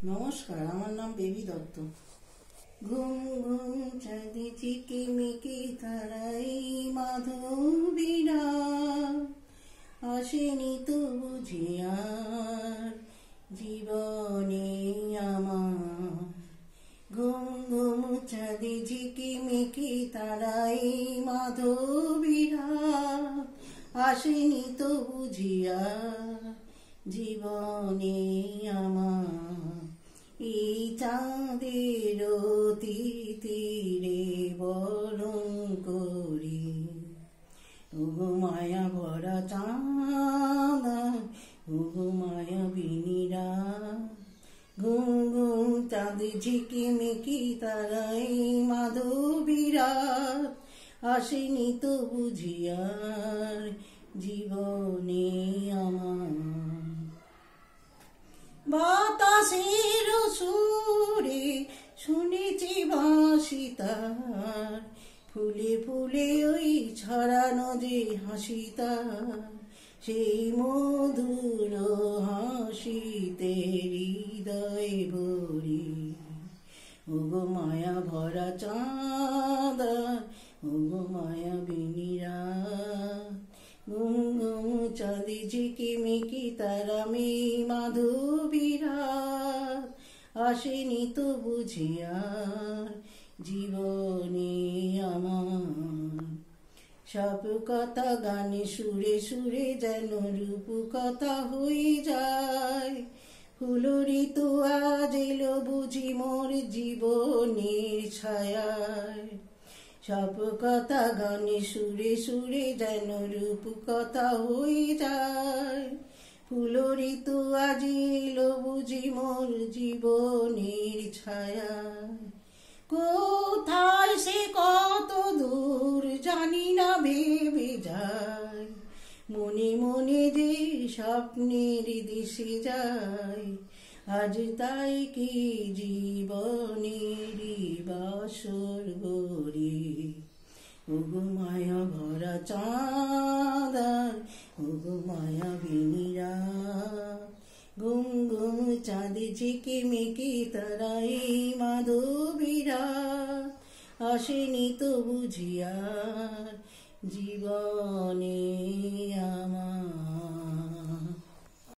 নমস্কার, আমার নাম বেবি দত্ত। ঘুম ঘুম চাঁদে চিকিমিকি তারাই মাধবীরা আসেনি তো বুঝি আর জীবনে আমার। ঘুম ঘুম চাঁদে ঝিকিমিকি তারাই মাধবীরা আসেনি তো বুঝি আর জীবনে আমার। এই চাঁদের তীরে বরণ করি ওগো মায়া ভরা চাঁদ, ওগো মায়া বিনীরা। ঘুম ঘুম চাঁদ ঝিকিমিকি তারাই মাধবীরা আসেনি তো বুঝিয়ার জীবনে আমার। বাতাসের সুরে শুনেছি বাঁশি তার, ফুলে ফুলে ওই ছড়ানো যে হাসি তার, সেই মধুর হাসিতে হৃদয় ভরি ওগো মায়া ভরা চাঁদ, ওগো মায়া বিনীরা। ঘুম ঘুম চাঁদে ঝিকিমিকি তারা মেয়ে মাধবীরা আসেনি তো বুঝিয়ার জীবনে আমার। সব কথা গানে সুরে সুরে যেন রূপ কথা হয়ে যায়, ফুলরি তো আজ এলো বুঝি মোর জীবনের ছায়ায়। সব কথা গানে সুরে সুরে যেন রূপ কথা হয়ে যায়, ফুলরি তো আজ এলো বুঝি মোর জীবনের ছায়ায়। কোথায় সে কত দূর জানি না ভেবে যায়, মনে মনে যে স্বপ্নের দেশে যায়, আজ তাই কি জীবনের বাসর গড়ি ওগো মায়া ভরা চাঁদ, ওগো মায়া বিনীরা। ঘুম ঘুম চাঁদে ঝিকিমিকি তারাই মাধবীরা আসেনি তো বুঝিয়ার জীবনে আমার।